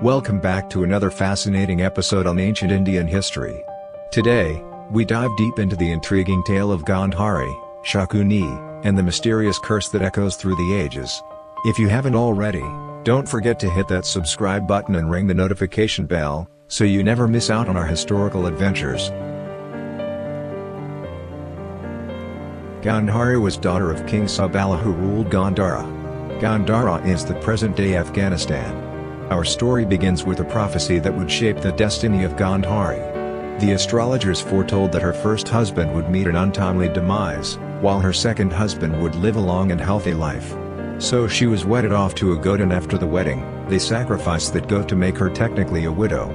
Welcome back to another fascinating episode on ancient Indian history. Today, we dive deep into the intriguing tale of Gandhari, Shakuni, and the mysterious curse that echoes through the ages. If you haven't already, don't forget to hit that subscribe button and ring the notification bell, so you never miss out on our historical adventures. Gandhari was daughter of King Sabala who ruled Gandhara. Gandhara is the present-day Afghanistan. Our story begins with a prophecy that would shape the destiny of Gandhari. The astrologers foretold that her first husband would meet an untimely demise, while her second husband would live a long and healthy life. So she was wedded off to a goat, and after the wedding, they sacrificed that goat to make her technically a widow.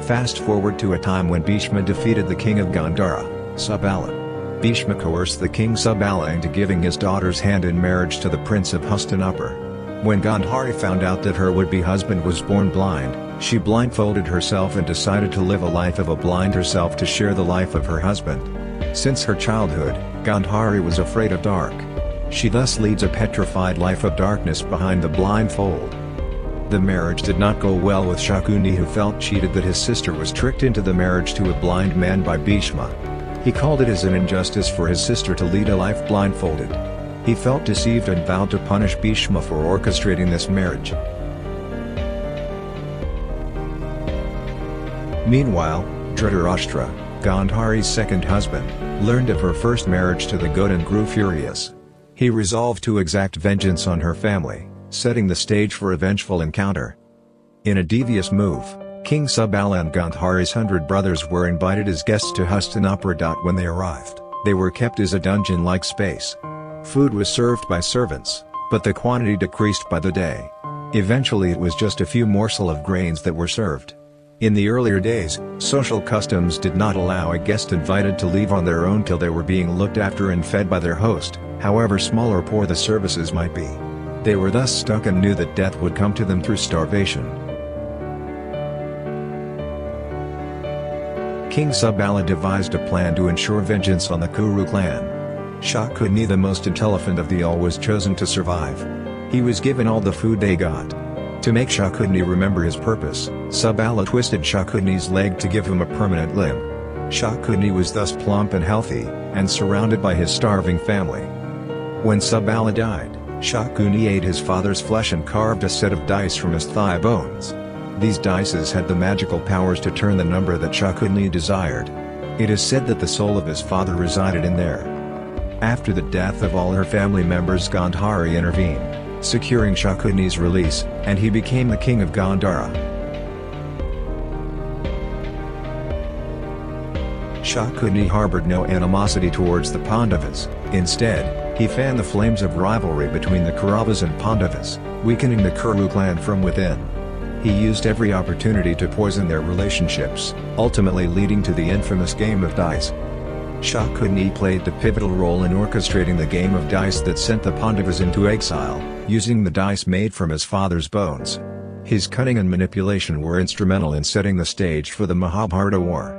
Fast forward to a time when Bhishma defeated the king of Gandhara, Sabala. Bhishma coerced the king Sabala into giving his daughter's hand in marriage to the prince of Hastinapur. When Gandhari found out that her would-be husband was born blind, she blindfolded herself and decided to live a life of a blind herself to share the life of her husband. Since her childhood, Gandhari was afraid of dark. She thus leads a petrified life of darkness behind the blindfold. The marriage did not go well with Shakuni, who felt cheated that his sister was tricked into the marriage to a blind man by Bhishma. He called it as an injustice for his sister to lead a life blindfolded. He felt deceived and vowed to punish Bhishma for orchestrating this marriage. Meanwhile, Dhritarashtra, Gandhari's second husband, learned of her first marriage to the goat and grew furious. He resolved to exact vengeance on her family, setting the stage for a vengeful encounter. In a devious move, King Sabala and Gandhari's 100 brothers were invited as guests to Hastinapur. When they arrived, they were kept as a dungeon-like space. Food was served by servants, but the quantity decreased by the day. Eventually it was just a few morsels of grains that were served. In the earlier days, social customs did not allow a guest invited to leave on their own till they were being looked after and fed by their host, however small or poor the services might be. They were thus stuck and knew that death would come to them through starvation. King Sabala devised a plan to ensure vengeance on the Kuru clan. Shakuni, the most intelligent of the all, was chosen to survive. He was given all the food they got. To make Shakuni remember his purpose, Sabala twisted Shakuni's leg to give him a permanent limb. Shakuni was thus plump and healthy, and surrounded by his starving family. When Sabala died, Shakuni ate his father's flesh and carved a set of dice from his thigh bones. These dices had the magical powers to turn the number that Shakuni desired. It is said that the soul of his father resided in there. After the death of all her family members, Gandhari intervened, securing Shakuni's release, and he became the king of Gandhara. Shakuni harbored no animosity towards the Pandavas. Instead, he fanned the flames of rivalry between the Kauravas and Pandavas, weakening the Kuru clan from within. He used every opportunity to poison their relationships, ultimately leading to the infamous game of dice. Shakuni played the pivotal role in orchestrating the game of dice that sent the Pandavas into exile, using the dice made from his father's bones. His cunning and manipulation were instrumental in setting the stage for the Mahabharata war.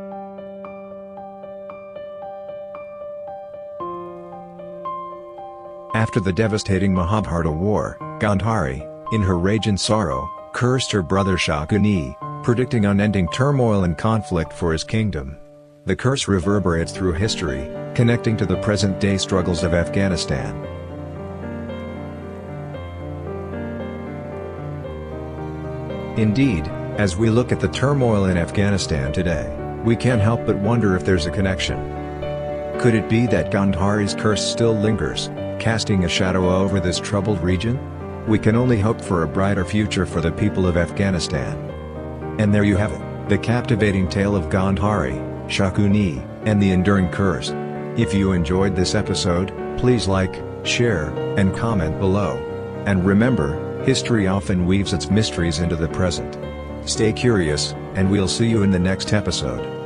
After the devastating Mahabharata war, Gandhari, in her rage and sorrow, cursed her brother Shakuni, predicting unending turmoil and conflict for his kingdom. The curse reverberates through history, connecting to the present-day struggles of Afghanistan. Indeed, as we look at the turmoil in Afghanistan today, we can't help but wonder if there's a connection. Could it be that Gandhari's curse still lingers, casting a shadow over this troubled region? We can only hope for a brighter future for the people of Afghanistan. And there you have it, the captivating tale of Gandhari, Shakuni, and the enduring curse. If you enjoyed this episode, please like, share, and comment below. And remember, history often weaves its mysteries into the present. Stay curious, and we'll see you in the next episode.